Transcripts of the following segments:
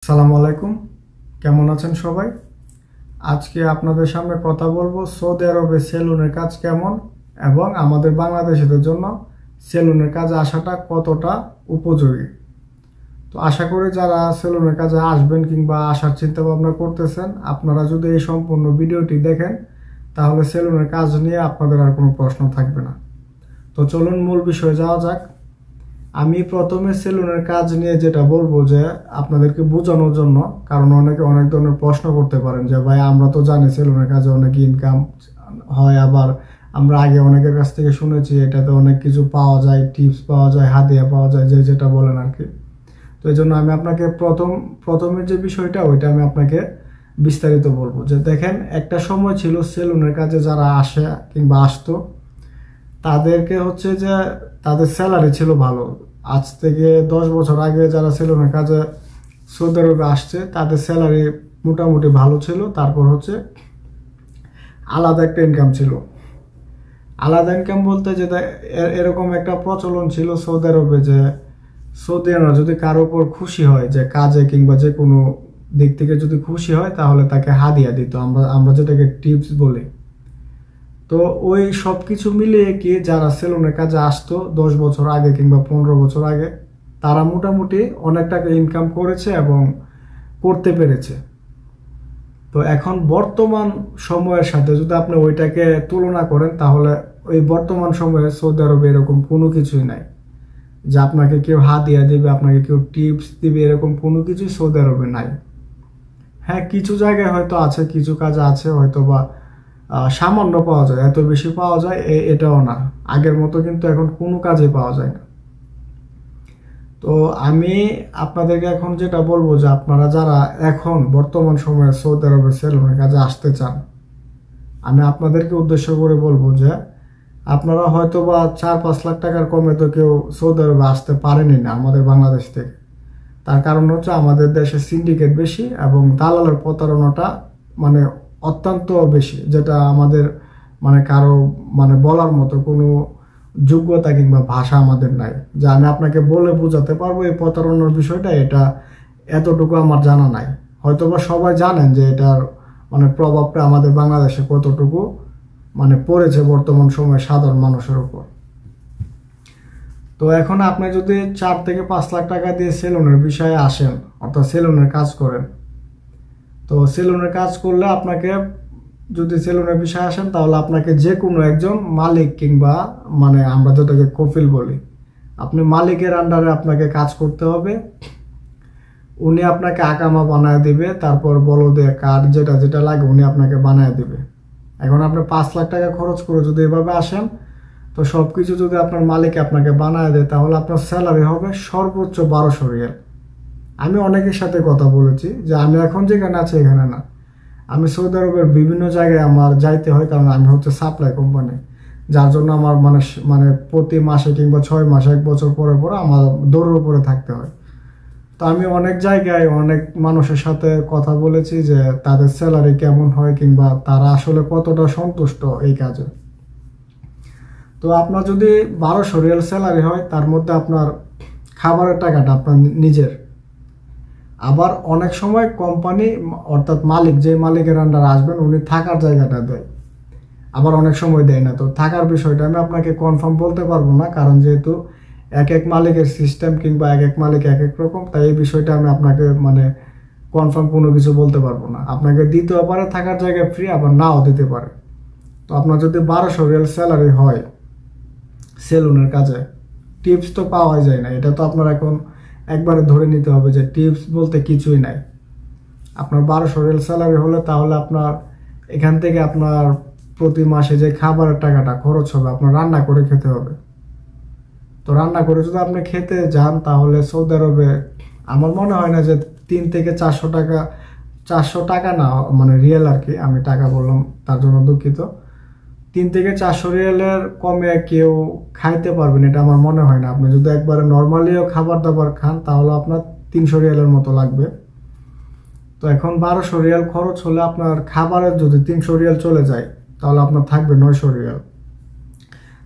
আসসালামু আলাইকুম, কেমন আছেন সবাই? আজকে আপনাদের সামনে কথা বলবো সৌদি আরবে সেলুনের কাজ কেমন এবং আমাদের বাংলাদেশিদের জন্য সেলুনের কাজে আসাটা কতটা উপযোগী। তো আশা করি যারা সেলুনের কাজে আসবেন কিংবা আসার চিন্তা ভাবনা করতেছেন, আপনারা যদি এই সম্পূর্ণ ভিডিওটি দেখেন তাহলে সেলুনের কাজ নিয়ে আপনাদের আর কোনো প্রশ্ন থাকবে না। তো চলুন মূল বিষয়ে যাওয়া যাক। আমি প্রথমে সেলুনের কাজ নিয়ে যেটা বলবো যে আপনাদেরকে বোঝানোর জন্য, কারণ অনেকে অনেক ধরনের প্রশ্ন করতে পারেন যে ভাই আমরা তো জানি সেলুনের কাজে অনেক ইনকাম হয়, আবার আমরা আগে অনেকের কাছ থেকে শুনেছি এটাতে অনেক কিছু পাওয়া যায়, টিপস পাওয়া যায়, হাদিয়া পাওয়া যায়, যে যেটা বলেন আর কি। তো এই জন্য আমি আপনাকে প্রথমের যে বিষয়টা ওইটা আমি আপনাকে বিস্তারিত বলবো। যে দেখেন, একটা সময় ছিল সেলুনের কাজে যারা আসে কিংবা আসতো তাদেরকে হচ্ছে যে তাদের স্যালারি ছিল ভালো। আজ থেকে 10 বছর আগে যারা সেলুনের কাজে সৌদি আরবে আসছে তাদের স্যালারি মোটামুটি ভালো ছিল। তারপর হচ্ছে আলাদা একটা ইনকাম ছিল। আলাদা ইনকাম বলতে যেটা এরকম একটা প্রচলন ছিল সৌদি আরবে যে সৌদিয়ানরা যদি কারোর উপর খুশি হয়, যে কাজে কিংবা যে কোনো দিক থেকে যদি খুশি হয়, তাহলে তাকে হাদিয়া দিত, আমরা যেটাকে টিপস বলি। তো ওই সব কিছু মিলিয়ে কি যারা সেলুনের কাজে আসতো 10 বছর আগে কিংবা 15 বছর আগে, তারা মোটামুটি অনেক টাকা ইনকাম করেছে এবং করতে পেরেছে। তো এখন বর্তমান সময়ের সাথে যদি আপনি ওইটাকে তুলনা করেন, তাহলে ওই বর্তমান সময়ে সৌদি আরবে এরকম কোনো কিছুই নাই যে আপনাকে কেউ হাদিয়া দিবে, আপনাকে কেউ টিপস দিবে, এরকম কোনো কিছুই সৌদি আরবে নাই। হ্যাঁ, কিছু জায়গায় হয়তো আছে, কিছু কাজ আছে হয়তো বা সামান্য পাওয়া যায়, এত বেশি পাওয়া যায় এটাও না। আগের মতো কিন্তু এখন কোনো কাজে পাওয়া যায় না। তো আমি আপনাদেরকে এখন যেটা বলবো যে আপনারা যারা এখন বর্তমান সময়ে সৌদি আরবে সেলুনের কাজে আসতে চান, আমি আপনাদেরকে উদ্দেশ্য করে বলবো যে আপনারা হয়তো বা 4-5 লাখ টাকার কমে তো কেউ সৌদি আরবে আসতে পারেনি না আমাদের বাংলাদেশ থেকে। তার কারণ হচ্ছে আমাদের দেশে সিন্ডিকেট বেশি এবং দালালের প্রতারণাটা মানে অত্যন্ত বেশি, যেটা আমাদের কারো বলার মতো কোনো যোগ্যতা কিংবা ভাষা আমাদের নাই যে আমি আপনাকে বলে বোঝাতে পারবো এই প্রতারণার বিষয়টা। এটা এতটুকু আমার জানা নাই। হয়তোবা সবাই জানেন যে এটার প্রভাবটা আমাদের বাংলাদেশে কতটুকু পড়েছে বর্তমান সময়ে সাধারণ মানুষের উপর। তো এখন আপনি যদি 4 থেকে 5 লাখ টাকা দিয়ে সেলুনের বিষয়ে আসেন, অর্থাৎ সেলুনের কাজ করেন, তো সেলুনের কাজ করলে আপনাকে যদি সেলুনের বিষয়ে আসেন তাহলে আপনাকে যে কোনো একজন মালিক কিংবা আমরা যেটাকে কফিল বলি, আপনি মালিকের আন্ডারে আপনাকে কাজ করতে হবে। উনি আপনাকে আকামা বানায় দিবে, তারপর বলদে কার্ড যেটা যেটা লাগে উনি আপনাকে বানায় দিবে। এখন আপনি 5 লাখ টাকা খরচ করে যদি এভাবে আসেন, তো সবকিছু যদি আপনার মালিক আপনাকে বানায় দেয়, তাহলে আপনার স্যালারি হবে সর্বোচ্চ 1200 রিয়াল। আমি অনেকের সাথে কথা বলেছি যে আমি এখন যেখানে আছি এখানে না, আমি সৌদি আরবের বিভিন্ন জায়গায় আমার যাইতে হয়, কারণ আমি হচ্ছে সাপ্লাই কোম্পানি, যার জন্য আমার প্রতি মাসে কিংবা 6 মাস 1 বছর পরে পরে আমার দৌড়ের উপরে থাকতে হয়। তো আমি অনেক জায়গায় অনেক মানুষের সাথে কথা বলেছি যে তাদের স্যালারি কেমন হয় কিংবা তারা আসলে কতটা সন্তুষ্ট এই কাজে। তো আপনার যদি 1200 রিয়াল স্যালারি হয়, তার মধ্যে আপনার খাবারের টাকাটা আপনার নিজের, আবার অনেক সময় কোম্পানি অর্থাৎ মালিক, যে মালিকের আন্ডারে আসবেন উনি থাকার জায়গাটা দেয়, আবার অনেক সময় দেয় না। তো থাকার বিষয়টা আমি আপনাকে কনফার্ম বলতে পারবো না, কারণ যেহেতু এক এক মালিকের সিস্টেম কিংবা এক এক মালিক এক এক রকম, তাই এই বিষয়টা আমি আপনাকে কনফার্ম কোনো কিছু বলতে পারবো না। আপনাকে দিতেও পারে থাকার জায়গা ফ্রি, আবার নাও দিতে পারে। তো আপনার যদি 1200 রিয়াল স্যালারি হয় সেলুনের কাজে, টিপস তো পাওয়াই যায় না। এটা তো আপনার এখন একবারে ধরে নিতে হবে যে টিপস বলতে কিছুই নাই। আপনার 1200 রিয়াল স্যালারি হলে তাহলে আপনার এখান থেকে আপনার প্রতি মাসে যে খাবারের টাকাটা খরচ হবে, আপনার রান্না করে খেতে হবে। তো রান্না করে যদি আপনি খেতে যান, তাহলে সৌদি আরবে আমার মনে হয় না যে 3 থেকে 400 টাকা, 400 টাকা না রিয়েল আর কি, আমি টাকা বললাম তার জন্য দুঃখিত। 3 থেকে 400 রিয়ালের কমে কেউ খাইতে পারবেন এটা আমার মনে হয় না। আপনি যদি একবারে নর্মালিও খাবার দাবার খান, তাহলে আপনার 300 রিয়ালের মতো লাগবে। তো এখন 1200 রিয়াল খরচ হলে আপনার খাবারের যদি 300 রিয়াল চলে যায়, তাহলে আপনার থাকবে 900 রিয়াল।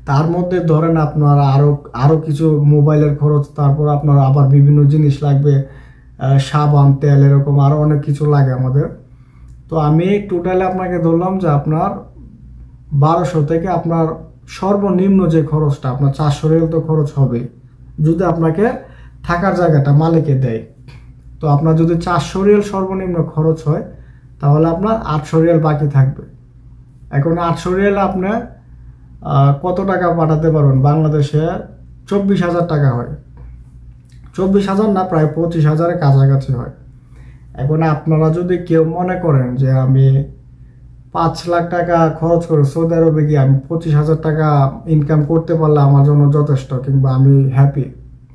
তার মধ্যে ধরেন আপনার আরো কিছু মোবাইলের খরচ, তারপর আপনার আবার বিভিন্ন জিনিস লাগবে, সাবান, তেল, এরকম আরও অনেক কিছু লাগে আমাদের। তো আমি টোটালি আপনাকে ধরলাম যে আপনার 1200 থেকে আপনার সর্বনিম্ন যে খরচটা আপনার 400 রিয়াল তো খরচ হবেই, যদি আপনাকে থাকার জায়গাটা মালিকে দেয়। তো আপনার যদি 400 রিয়াল সর্বনিম্ন খরচ হয় তাহলে আপনার 800 রিয়াল বাকি থাকবে। এখন 800 রিয়াল আপনি কত টাকা পাঠাতে পারবেন? বাংলাদেশে 24,000 টাকা হয়, 24,000 না, প্রায় 25,000-এর কাছাকাছি হয়। এখন আপনারা যদি কেউ মনে করেন যে আমি 5 লাখ টাকা খরচ করে সৌদি আরবে গিয়ে আমি 25,000 টাকা ইনকাম করতে পারলে আমার জন্য যথেষ্ট, কিংবা আমি হ্যাপি,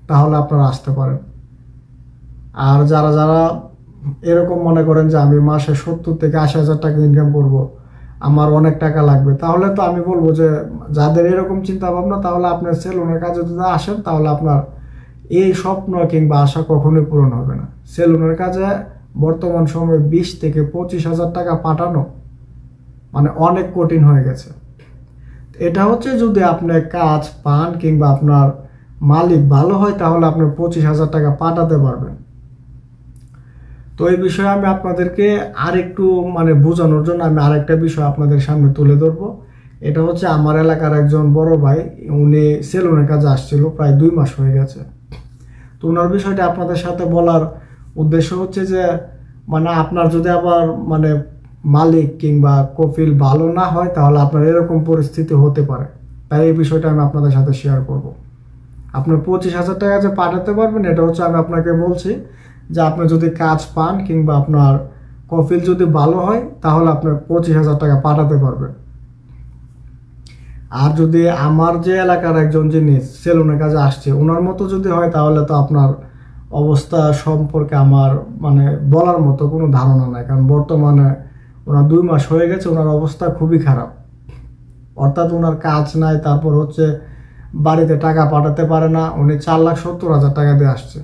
তাহলে আপনারা আসতে পারেন। আর যারা যারা এরকম মনে করেন যে আমি মাসে 70 থেকে 80,000 টাকা ইনকাম করব, আমার অনেক টাকা লাগবে, তাহলে তো আমি বলবো যে যাদের এরকম চিন্তা ভাবনা, তাহলে আপনার সেলুনের কাজে যদি আসেন তাহলে আপনার এই স্বপ্ন কিংবা আশা কখনোই পূরণ হবে না। সেলুনের কাজে বর্তমান সময়ে 20 থেকে 25,000 টাকা পাঠানো মানে অনেক কঠিন হয়ে গেছে। এটা হচ্ছে যদি আপনি কাজ পান কিংবা আপনার মালিক ভালো হয়, তাহলে আপনি 25,000 টাকা পাঠাতে পারবেন। তো এই বিষয়ে আমি আপনাদেরকে আরেকটু মানে বোঝানোর জন্য আমি আরেকটা বিষয় আপনাদের সামনে তুলে ধরবো। এটা হচ্ছে আমার এলাকার একজন বড় ভাই, উনি সেলুনের কাজে আসছিল, প্রায় 2 মাস হয়ে গেছে। তো ওনার বিষয়টা আপনাদের সাথে বলার উদ্দেশ্য হচ্ছে যে মানে আপনার যদি আবার মানে মালিক কিংবা কফিল ভালো না হয়, তাহলে আপনার এরকম পরিস্থিতি হতে পারে। তাই এই বিষয়টা আমি আপনাদের সাথে শেয়ার করব। আপনার 25,000 টাকা যে পাঠাতে পারবেন, এটা হচ্ছে আমি আপনাকে বলছি যে আপনি যদি কাজ পান কিংবা আপনার কফিল যদি ভালো হয়, তাহলে আপনার 25,000 টাকা পাঠাতে পারবেন। আর যদি আমার যে এলাকার একজন যিনি সেলুনের কাজে আসছে ওনার মতো যদি হয়, তাহলে তো আপনার অবস্থা সম্পর্কে আমার মানে বলার মতো কোনো ধারণা নাই। কারণ বর্তমানে ওনার 2 মাস হয়ে গেছে, ওনার অবস্থা খুবই খারাপ। অর্থাৎ ওনার কাজ নাই, তারপর হচ্ছে বাড়িতে টাকা পাঠাতে পারে না। উনি 4,70,000 টাকা দিয়ে আসছে।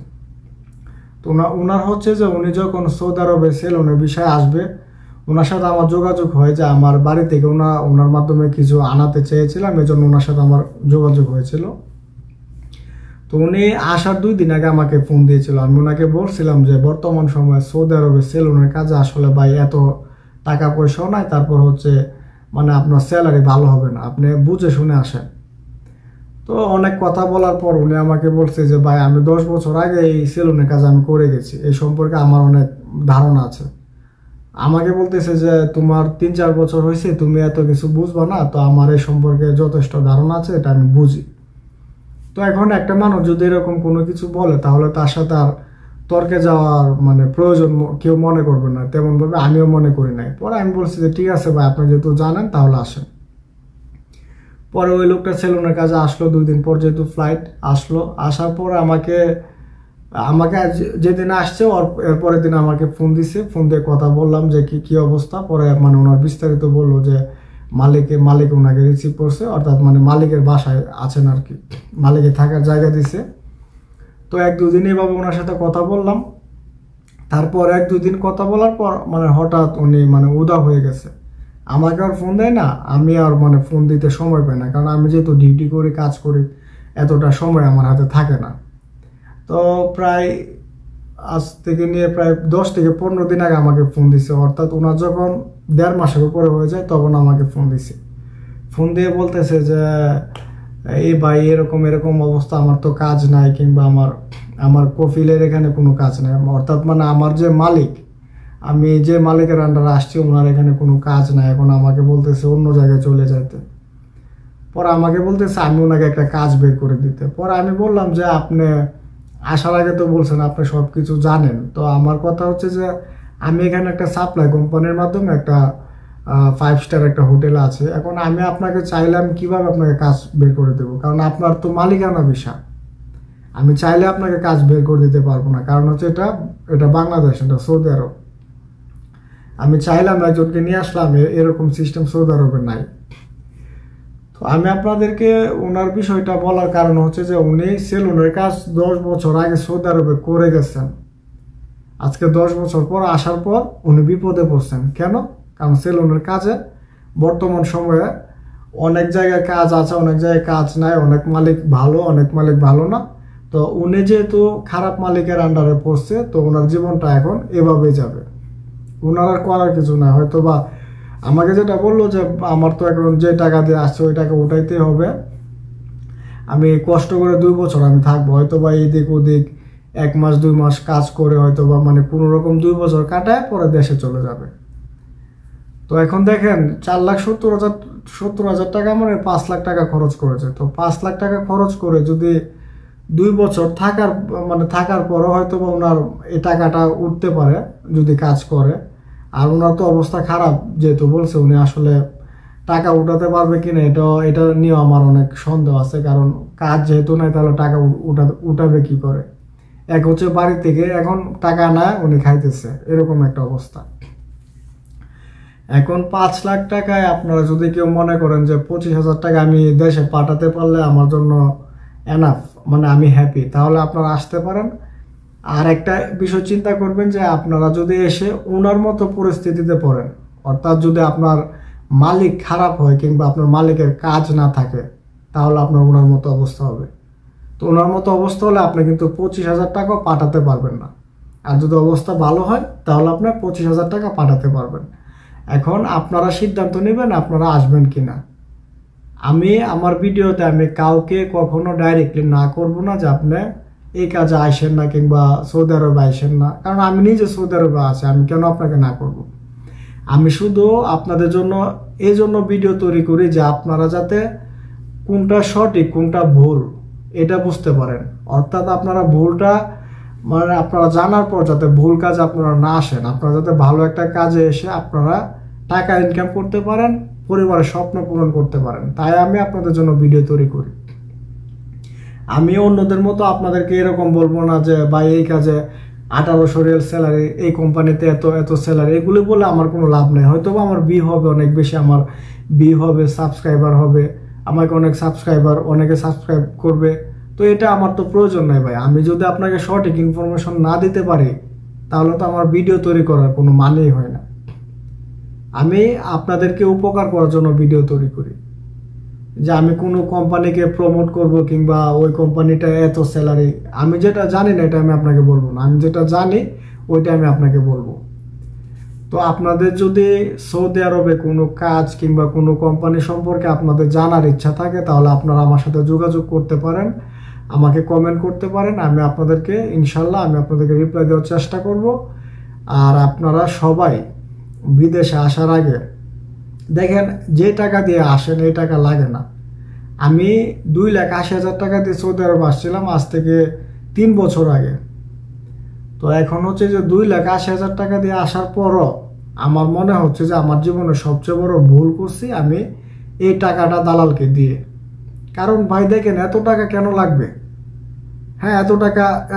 তো ওনার হচ্ছে যে উনি যখন সৌদি আরবে সেলুনের বিষয়ে আসবে, ওনার সাথে আমার যোগাযোগ হয় যে আমার বাড়ি থেকে ওনার মাধ্যমে কিছু আনাতে চেয়েছিলাম, এই জন্য ওনার সাথে আমার যোগাযোগ হয়েছিল। তো উনি আসার 2 দিন আগে আমাকে ফোন দিয়েছিল। আমি ওনাকে বলছিলাম যে বর্তমান সময়ে সৌদি আরবে সেলুনের কাজে আসলে ভাই এত টাকা পয়সাও নাই, তারপর হচ্ছে মানে আপনার স্যালারি ভালো হবে না, আপনি বুঝে শুনে আসেন। তো অনেক কথা বলার পর উনি আমাকে বলছে যে ভাই আমি 10 বছর আগে এই সেলুনের কাজ আমি করে গেছি, এই সম্পর্কে আমার অনেক ধারণা আছে। আমাকে বলতেছে যে তোমার 3-4 বছর হয়েছে, তুমি এত কিছু বুঝবা না, তো আমার এই সম্পর্কে যথেষ্ট ধারণা আছে, এটা আমি বুঝি। তো এখন একটা মানুষ যদি এরকম কোনো কিছু বলে, তাহলে তার সাথে আর তর্কে যাওয়ার মানে প্রয়োজন কেউ মনে করবে না, তেমনভাবে আমিও মনে করি নাই। পরে আমি বলছি যে ঠিক আছে ভাই, আপনি যেহেতু জানেন তাহলে আসেন। পরে ওই লোকটা সেলুনের কাজে আসলো 2 দিন পর, যেহেতু ফ্লাইট আসলো। আসার পরে আমাকে যেদিন আসছে এরপরের দিন আমাকে ফোন দিছে, ফোন দিয়ে কথা বললাম যে কি অবস্থা। পরে মানে ওনার বিস্তারিত বললো যে মালিক ওনাকে রিসিভ করছে, অর্থাৎ মানে মালিকের বাসায় আছেন আর কি, মালিকের থাকার জায়গা দিছে। তো 1-2 দিন এইভাবে ওনার সাথে কথা বললাম। তারপর 1-2 দিন কথা বলার পর মানে হঠাৎ উনি মানে উদা হয়ে গেছে। আমাকে আর ফোন দেয় না, আমি আর মানে ফোন দিতে সময় পাই না, কারণ আমি যেহেতু ডিউটি করি, কাজ করি, এতটা সময় আমার হাতে থাকে না। তো প্রায় আজ থেকে নিয়ে প্রায় 10 থেকে 15 দিন আগে আমাকে ফোন দিছে, অর্থাৎ ওনার যখন 1.5 মাসের উপরে হয়ে যায় তখন আমাকে ফোন দিছে। ফোন দিয়ে বলতেছে যে এই ভাই এরকম অবস্থা, আমার তো কাজ নাই, কিংবা আমার কফিলের এখানে কোনো কাজ নাই। অর্থাৎ মানে আমার যে মালিক, আমি যে মালিকের আন্ডারে আসছি, ওনার এখানে কোনো কাজ নাই। এখন আমাকে বলতেছে অন্য জায়গায় চলে যাইতে। পরে আমাকে বলতেছে আমি ওনাকে একটা কাজ বের করে দিতে। পরে আমি বললাম যে আপনি আসার আগে তো বলছেন আপনি সব কিছু জানেন। তো আমার কথা হচ্ছে যে আমি এখানে একটা সাপ্লাই কোম্পানির মাধ্যমে একটা 5 স্টার একটা হোটেল আছে। এখন আমি আপনাকে চাইলে আমি কীভাবে আপনাকে কাজ বের করে দেবো, কারণ আপনার তো মালিকানা বিষয়। আমি চাইলে আপনাকে কাজ বের করে দিতে পারবো না, কারণ হচ্ছে এটা বাংলাদেশ, এটা সৌদি আরব। আমি চাইলাম একজনকে নিয়ে আসলাম, এরকম সিস্টেম সৌদি আরবে নাই। তো আমি আপনাদেরকে ওনার বিষয়টা বলার কারণ হচ্ছে যে উনি সেলুনের কাজ 10 বছর আগে সৌদি আরবে করে গেছেন। আজকে 10 বছর পর আসার পর উনি বিপদে পড়ছেন। কেন? কারণ সেলুনের কাজে বর্তমান সময়ে অনেক জায়গায় কাজ আছে, অনেক জায়গায় কাজ নাই, অনেক মালিক ভালো, অনেক মালিক ভালো না। তো তো উনি যেহেতু খারাপ মালিকের আন্ডারে পড়ছে, তো ওনার জীবনটা এখন এভাবেই যাবে। ওনার আর করার কিছু না। হয়তো বা আমাকে যেটা বললো যে আমার তো এখন যে টাকা দিয়ে আসছে ওই টাকা উঠাইতে হবে, আমি কষ্ট করে 2 বছর আমি থাকবো, হয়তো বা এদিক ওদিক 1 মাস 2 মাস কাজ করে হয়তো বা মানে কোনো রকম 2 বছর কাটায় পরে দেশে চলে যাবে। তো এখন দেখেন 4,70,000 টাকা মানে 5 লাখ টাকা খরচ করেছে। তো 5 লাখ টাকা খরচ করে যদি 2 বছর থাকার পরও হয়তো বা ওনার এই টাকাটা উঠতে পারে যদি কাজ করে। আর ওনার তো অবস্থা খারাপ, যেহেতু বলছে উনি আসলে টাকা উঠাতে পারবে কিনা এটা নিয়ে আমার অনেক সন্দেহ আছে। কারণ কাজ যেহেতু নাই, তাহলে টাকা উঠাবে কি করে? এক হচ্ছে বাড়ি থেকে এখন টাকা না উনি খাইতেছে, এরকম একটা অবস্থা। এখন 5 লাখ টাকায় আপনারা যদি কেউ মনে করেন যে 25,000 টাকা আমি দেশে পাঠাতে পারলে আমার জন্য এনাফ, মানে আমি হ্যাপি, তাহলে আপনারা আসতে পারেন। আর একটা বিষয় চিন্তা করবেন যে আপনারা যদি এসে ওনার মতো পরিস্থিতিতে পড়েন, অর্থাৎ যদি আপনার মালিক খারাপ হয় কিংবা আপনার মালিকের কাজ না থাকে, তাহলে আপনার ওনার মতো অবস্থা হবে। তো ওনার মতো অবস্থা হলে আপনি কিন্তু 25,000 টাকাও পাঠাতে পারবেন না। আর যদি অবস্থা ভালো হয় তাহলে আপনি 25,000 টাকা পাঠাতে পারবেন। এখন আপনারা সিদ্ধান্ত নেবেন আপনারা আসবেন কিনা। আমি আমার ভিডিওতে আমি কাউকে কখনো ডাইরেক্টলি না করব না যে আপনি এই কাজে আসেন না কিংবা সৌদি আরবে আসেন না, কারণ আমি নিজে সৌদি আরবে আছি, আমি কেন আপনাকে না করব। আমি শুধু আপনাদের জন্য এই জন্য ভিডিও তৈরি করি যে আপনারা যাতে কোনটা সঠিক কোনটা ভুল এটা বুঝতে পারেন। অর্থাৎ আপনারা ভুলটা মানে আপনারা জানার পর যাতে ভুল কাজ আপনারা না আসেন, আপনারা যাতে ভালো একটা কাজে এসে আপনারা টাকা ইনকাম করতে পারেন, পরিবারের স্বপ্ন পূরণ করতে পারেন। তাই আমি আপনাদের জন্য ভিডিও তৈরি করি। আমি অন্যদের মতো আপনাদেরকে এরকম বলবো না যে ভাই এই কাজে 1800 রিয়াল স্যালারি, এই কোম্পানিতে এত এত স্যালারি, এগুলি বলে আমার কোনো লাভ নেই। হয়তো আমার হবে অনেক বেশি, আমার হবে, সাবস্ক্রাইবার হবে, আমাকে অনেকে সাবস্ক্রাইব করবে। তো এটা আমার তো প্রয়োজন নাই ভাই। আমি যদি আপনাকে সঠিক ইনফরমেশন না দিতে পারি তাহলে তো আমার ভিডিও তৈরি করার কোনো মানেই হয় না। আমি আপনাদেরকে উপকার করার জন্য ভিডিও তৈরি করি। যে আমি কোনো কোম্পানিকে প্রমোট করব কিংবা ওই কোম্পানিটা এত স্যালারি, আমি যেটা জানি না এটা আমি আপনাকে বলবো না। আমি যেটা জানি ওইটা আমি আপনাকে বলবো। তো আপনাদের যদি সৌদি আরবে কোনো কাজ কিংবা কোনো কোম্পানি সম্পর্কে আপনাদের জানার ইচ্ছা থাকে তাহলে আপনারা আমার সাথে যোগাযোগ করতে পারেন, আমাকে কমেন্ট করতে পারেন। আমি আপনাদেরকে ইনশাল্লাহ আমি আপনাদেরকে রিপ্লাই দেওয়ার চেষ্টা করব। আর আপনারা সবাই বিদেশে আসার আগে দেখেন যে টাকা দিয়ে আসেন এই টাকা লাগে না। আমি 2,80,000 টাকা দিয়ে সৌদি আরব আসছিলাম আজ থেকে 3 বছর আগে। তো এখন হচ্ছে যে 2,80,000 টাকা দিয়ে আসার পরও আমার মনে হচ্ছে যে আমার জীবনে সবচেয়ে বড় ভুল করছি আমি এই টাকাটা দালালকে দিয়ে। কারণ ভাই দেখেন এত টাকা কেন লাগবে? হ্যাঁ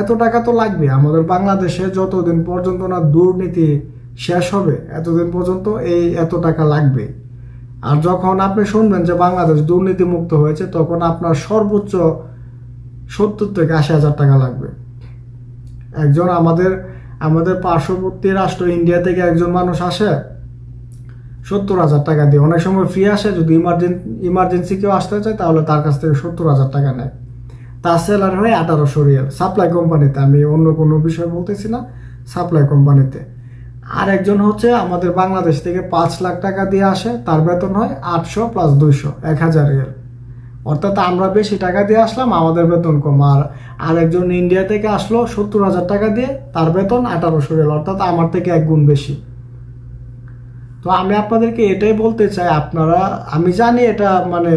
এত টাকা তো লাগবে। আমাদের বাংলাদেশে যতদিন পর্যন্ত না দুর্নীতি শেষ হবে এতদিন পর্যন্ত এত টাকা লাগবে। আর যখন আপনি শুনবেন যে বাংলাদেশ দুর্নীতি মুক্ত হয়েছে তখন আপনার সর্বোচ্চ 70 থেকে 80,000 টাকা লাগবে। একজন আমাদের পার্শ্ববর্তী রাষ্ট্র ইন্ডিয়া থেকে একজন মানুষ আসে 70,000 টাকা দিয়ে, অনেক সময় ফ্রি আসে। যদি ইমার্জেন্সি কেউ আসতে চায় তাহলে তার কাছ থেকে 70,000 টাকা নেয়। তার স্যালারি হয় 1800 রিয়াল সাপ্লাই কোম্পানিতে, আমি অন্য কোনো বিষয় বলতেছি না, সাপ্লাই কোম্পানিতে। আর একজন হচ্ছে আমাদের বাংলাদেশ থেকে 5 লাখ টাকা দিয়ে আসে, তার বেতন হয় 800 + 200 1000 রিয়াল। অর্থাৎ আমরা বেশি টাকা দিয়ে আসলাম, আমাদের বেতন কম। আর একজন ইন্ডিয়া থেকে আসলো 70,000 টাকা দিয়ে, তার বেতন 1800 রিয়াল, অর্থাৎ আমার থেকে 1 গুণ বেশি। তো আমি আপনাদেরকে এটাই বলতে চাই, আমি জানি এটা মানে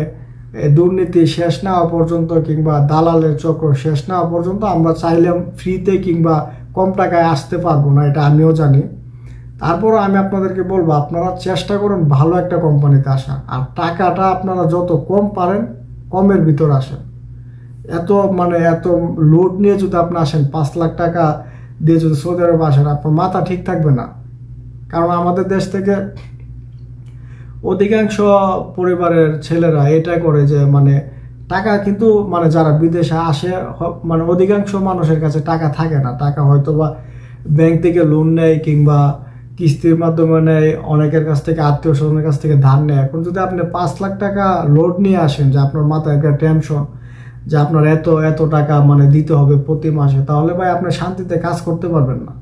দুর্নীতি শেষ না হওয়া পর্যন্ত কিংবা দালালের চক্র শেষ না হওয়া পর্যন্ত আমরা চাইলে ফ্রিতে কিংবা কম টাকায় আসতে পারবো না, এটা আমিও জানি। তারপরও আমি আপনাদেরকে বলবো আপনারা চেষ্টা করুন ভালো একটা কোম্পানিতে আসা। আর টাকাটা আপনারা যত কম পারেন কমের ভিতর আসেন। এত লোড নিয়ে যদি আপনি আসেন 5 লাখ টাকা দিয়ে যদি সৌদি আরবে আসেন, আপনার মাথা ঠিক থাকবে না। কারণ আমাদের দেশ থেকে অধিকাংশ পরিবারের ছেলেরা এটা করে যে টাকা কিন্তু যারা বিদেশে আসে অধিকাংশ মানুষের কাছে টাকা থাকে না। টাকা হয়তো বা ব্যাংক থেকে লোন নেয় কিংবা কিস্তির মাধ্যমে নেয়, অনেকের কাছ থেকে আত্মীয় স্বজনের কাছ থেকে ধার নেয়। এখন যদি আপনি 5 লাখ টাকা লোড নিয়ে আসেন যে আপনার মাথায় একটা টেনশন যে আপনার এত এত টাকা মানে দিতে হবে প্রতি মাসে, তাহলে ভাই আপনি শান্তিতে কাজ করতে পারবেন না।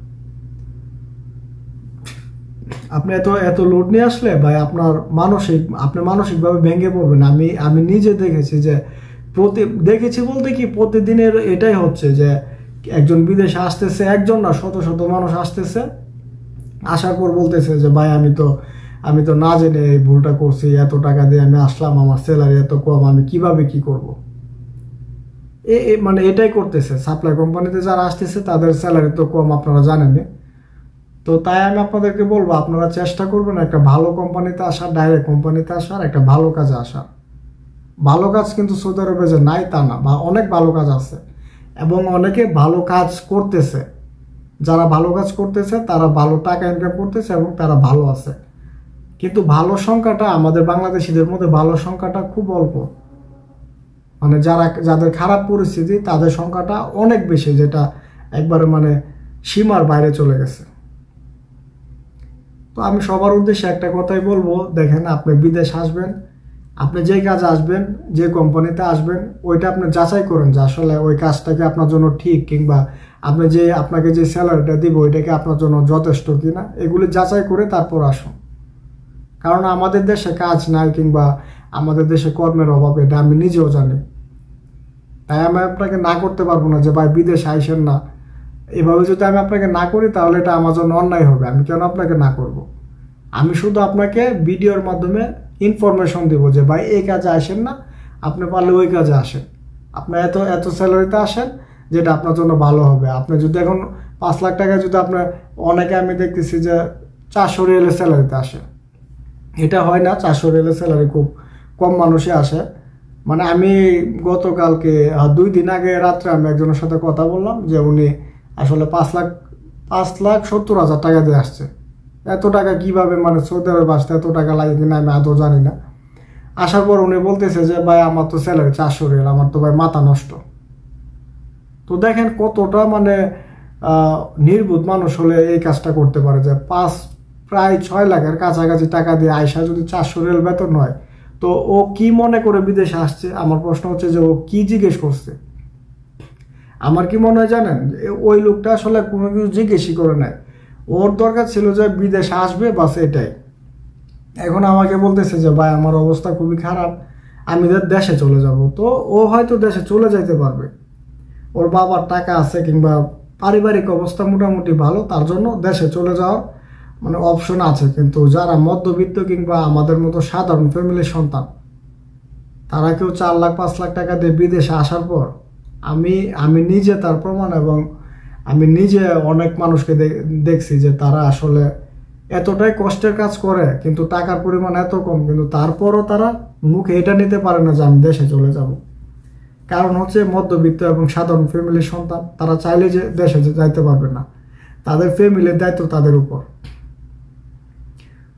আপনি এত এত লোড নিয়ে আসলে ভাই আপনি মানসিকভাবে ভেঙে পড়বেন। আমি নিজে দেখেছি যে দেখেছি বলতে কি প্রতিদিনের এটাই হচ্ছে যে একজন বিদেশে আসতেছে, একজন না শত শত মানুষ আসতেছে, আসার পর বলতেছে যে ভাই আমি তো না জেনে এই ভুলটা করছি, এত টাকা দিয়ে আমি আসলাম, আমার স্যালারি এত কম, আমি কিভাবে কি করব। মানে এটাই করতেছে। সাপ্লাই কোম্পানিতে যারা আসতেছে তাদের স্যালারি তো কম, আপনারা জানেন। তো তাই আমি আপনাদেরকে বলবো, আপনারা চেষ্টা করবেন একটা ভালো কোম্পানিতে আসার, ডাইরেক্ট কোম্পানিতে আসার, একটা ভালো কাজে আসার। ভালো কাজ কিন্তু সৌদি আরবে যে নাই তা না, বা অনেক ভালো কাজ আছে এবং অনেকে ভালো কাজ করতেছে। যারা ভালো কাজ করতেছে তারা ভালো টাকা ইনকাম করতেছে এবং তারা ভালো আছে। কিন্তু ভালো সংখ্যাটা আমাদের বাংলাদেশিদের মধ্যে ভালো সংখ্যাটা খুব অল্প। মানে যাদের খারাপ পরিস্থিতি তাদের সংখ্যাটা অনেক বেশি, যেটা একবারে মানে সীমার বাইরে চলে গেছে। তো আমি সবার উদ্দেশ্যে একটা কথাই বলবো, দেখেন আপনি বিদেশ আসবেন, আপনি যে কাজে আসবেন, যে কোম্পানিতে আসবেন, ওইটা আপনি যাচাই করেন যে আসলে ওই কাজটাকে আপনার জন্য ঠিক, কিংবা আপনাকে যে স্যালারিটা দিব ওইটাকে আপনার জন্য যথেষ্ট কিনা, এগুলি যাচাই করে তারপর আসুন। কারণ আমাদের দেশে কাজ নাই কিংবা আমাদের দেশে কর্মের অভাব, এটা আমি নিজেও জানি। তাই আমি আপনাকে না করতে পারবো না যে ভাই বিদেশে আইসেন না। এভাবে যদি আমি আপনাকে না করি তাহলে এটা আমার জন্য অন্যায় হবে। আমি কেন আপনাকে না করব? আমি শুধু আপনাকে ভিডিওর মাধ্যমে ইনফরমেশন দিব যে ভাই এই কাজে আসেন না, আপনি পারলে ওই কাজে আসেন, আপনি এত এত স্যালারিতে আসেন যেটা আপনার জন্য ভালো হবে। আপনি যদি এখন 5 লাখ টাকা যদি আপনার, অনেকে আমি দেখতেছি যে 400 রিয়ালের স্যালারিতে আসে, এটা হয় না। 400 রিয়ালের স্যালারি খুব কম মানুষই আসে। মানে আমি গতকালকে 2 দিন আগে রাত্রে আমি একজনের সাথে কথা বললাম যে উনি আসলে 5,70,000 টাকা দিয়ে আসছে। এত টাকা কিভাবে, মানে সৌদি আরবে আসতে এত টাকা লাগে কিনা আমি আদৌ জানি না। আসার পর উনি বলতেছে যে ভাই আমার তো স্যালারি 400 রিয়াল, আমার তো ভাই মাথা নষ্ট। তো দেখেন কতটা মানে নির্বুধ মানুষ হলে এই কাজটা করতে পারে, যে প্রায় 6 লাখের কাছাকাছি টাকা দিয়ে আয়সা যদি 400 রিয়াল বেতন হয়, তো ও কি মনে করে বিদেশে আসছে? আমার প্রশ্ন হচ্ছে যে ও কি জিজ্ঞেস করছে? আমার কি মনে হয় জানেন, ওই লোকটা আসলে কোনো কিছু জিজ্ঞেসই করে নাই। ওর দরকার ছিল যে বিদেশে আসবে, বাস এটাই। এখন আমাকে বলতেছে যে ভাই আমার অবস্থা খুবই খারাপ, আমি দেশে চলে যাব। তো ও হয়তো দেশে চলে যাইতে পারবে, ওর বাবার টাকা আছে কিংবা পারিবারিক অবস্থা মোটামুটি ভালো, তার জন্য দেশে চলে যাওয়ার মানে অপশন আছে। কিন্তু যারা মধ্যবিত্ত কিংবা আমাদের মতো সাধারণ ফ্যামিলির সন্তান, তারা কেউ 4 লাখ 5 লাখ টাকা দিয়ে বিদেশে আসার পর, আমি নিজে তার প্রমাণ, এবং আমি নিজে অনেক মানুষকে দেখছি যে তারা আসলে এতটাই কষ্টের কাজ করে কিন্তু টাকার পরিমাণ এত কম, কিন্তু তারপরও তারা মুখে এটা নিতে পারে না যে আমি দেশে চলে যাব। কারণ হচ্ছে মধ্যবিত্ত এবং সাধারণ ফ্যামিলির সন্তান, তারা চাইলে যে দেশে যাইতে পারবে না, তাদের ফ্যামিলির দায়িত্ব তাদের উপর।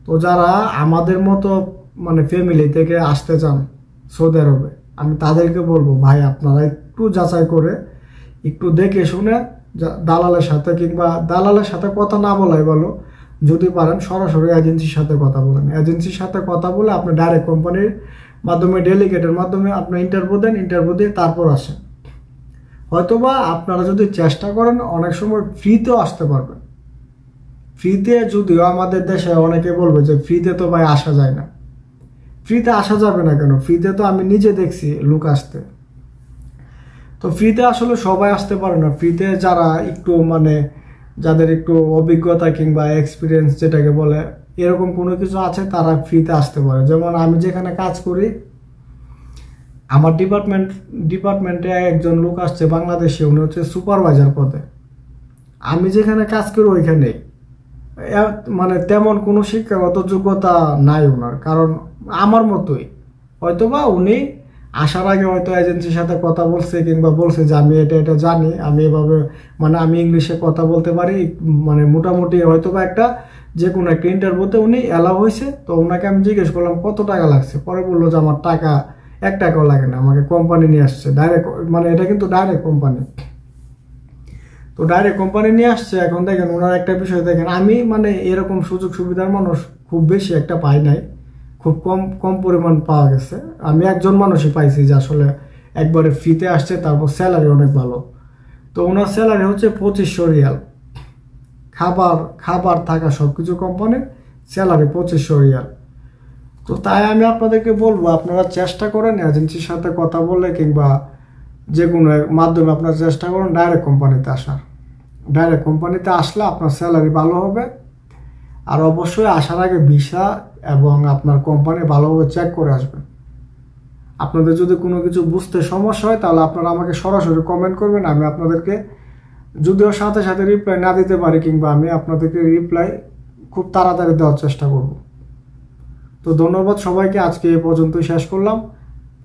তো যারা আমাদের মতো মানে ফ্যামিলি থেকে আসতে চান সৌদি আরবে, আমি তাদেরকে বলবো ভাই আপনারা একটু যাচাই করে, একটু দেখে শুনে, দালালের সাথে কিংবা দালালের সাথে কথা না বলাই ভালো। যদি পারেন সরাসরি এজেন্সির সাথে কথা বলেন। এজেন্সির সাথে কথা বলে আপনি ডাইরেক্ট কোম্পানির মাধ্যমে, ডেলিগেটের মাধ্যমে আপনি ইন্টারভিউ দেন, ইন্টারভিউ দিয়ে তারপর আসেন। হয়তোবা আপনারা যদি চেষ্টা করেন অনেক সময় ফ্রিতেও আসতে পারবেন। ফ্রিতে, যদিও আমাদের দেশে অনেকে বলবে যে ফ্রিতে তো ভাই আসা যায় না। ফ্রিতে আসা যাবে না কেন? ফ্রিতে তো আমি নিজে দেখছি লোক আসতে। তো ফ্রিতে আসলে সবাই আসতে পারে না। ফ্রিতে যারা একটু মানে যাদের একটু অভিজ্ঞতা কিংবা এক্সপিরিয়েন্স যেটাকে বলে, এরকম কোনো কিছু আছে, তারা ফ্রিতে আসতে পারে। যেমন আমি যেখানে কাজ করি, আমার ডিপার্টমেন্টে একজন লোক আসছে বাংলাদেশে, উনি হচ্ছে সুপারভাইজার পদে। আমি যেখানে কাজ করি ওইখানে মানে তেমন কোনো শিক্ষাগত যোগ্যতা নাই ওনার, কারণ আমার মতোই হয়তোবা উনি আসার আগে হয়তো এজেন্সির সাথে কথা বলছে কিংবা বলছে যে আমি এটা জানি, আমি এভাবে মানে আমি ইংলিশে কথা বলতে পারি, মানে মোটামুটি হয়তোবা একটা যে কোনো একটা ইন্টারভিউতে উনি অ্যালাউ হয়েছে। তো ওনাকে আমি জিজ্ঞেস করলাম কত টাকা লাগছে, পরে বললো যে আমার টাকা 1 টাকাও লাগে না, আমাকে কোম্পানি নিয়ে আসছে ডাইরেক্ট, মানে এটা কিন্তু ডাইরেক্ট কোম্পানি। তো ডাইরেক্ট কোম্পানি নিয়ে আসছে। এখন দেখেন ওনার একটা বিষয় দেখেন, আমি মানে এরকম সুযোগ সুবিধার মানুষ খুব বেশি একটা পাই নাই, খুব কম পরিমাণ পাওয়া গেছে। আমি একজন মানুষই পাইছি যে আসলে একবারে ফ্রিতে আসছে, তারপর স্যালারি অনেক ভালো। তো ওনার স্যালারি হচ্ছে 2500 রিয়াল, খাবার খাবার থাকা সব কিছু কোম্পানির স্যালারি 2500 রিয়াল। তো তাই আমি আপনাদেরকে বলবো, আপনারা চেষ্টা করেন এজেন্সির সাথে কথা বলে কিংবা যে কোনো মাধ্যমে আপনারা চেষ্টা করুন ডাইরেক্ট কোম্পানিতে আসার। ডাইরেক্ট কোম্পানিতে আসলে আপনার স্যালারি ভালো হবে। আর অবশ্যই আসার আগে ভিসা এবং আপনার কোম্পানি ভালোভাবে চেক করে আসবেন। আপনাদের যদি কোনো কিছু বুঝতে সমস্যা হয় তাহলে আপনারা আমাকে সরাসরি কমেন্ট করবেন, আমি আপনাদেরকে যদিও সাথে সাথে রিপ্লাই না দিতে পারি, কিংবা আমি আপনাদেরকে রিপ্লাই খুব তাড়াতাড়ি দেওয়ার চেষ্টা করব। তো ধন্যবাদ সবাইকে, আজকে এই পর্যন্তই শেষ করলাম।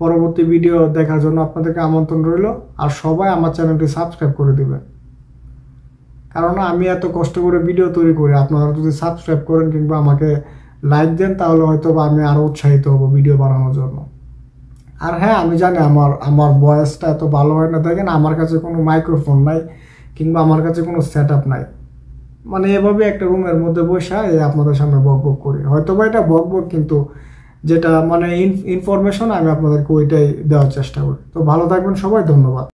পরবর্তী ভিডিও দেখার জন্য আপনাদেরকে আমন্ত্রণ রইল। আর সবাই আমার চ্যানেলটি সাবস্ক্রাইব করে দিবেন, কারণ আমি এত কষ্ট করে ভিডিও তৈরি করি। আপনারা যদি সাবস্ক্রাইব করেন কিংবা আমাকে লাইক দেন তাহলে হয়তো আমি আরও উৎসাহিত হব ভিডিও বানানোর জন্য। আর হ্যাঁ, আমি জানি আমার ভয়েসটা এত ভালো হয় না। দেখেন, আমার কাছে কোনো মাইক্রোফোন নাই কিংবা আমার কাছে কোনো সেট আপ নাই, মানে এভাবে একটা রুমের মধ্যে বসে আপনাদের সামনে বক বক করি। হয়তো বা এটা বক বক, কিন্তু যেটা মানে ইনফরমেশন আমি আপনাদেরকে ওইটাই দেওয়ার চেষ্টা করি। তো ভালো থাকবেন সবাই, ধন্যবাদ।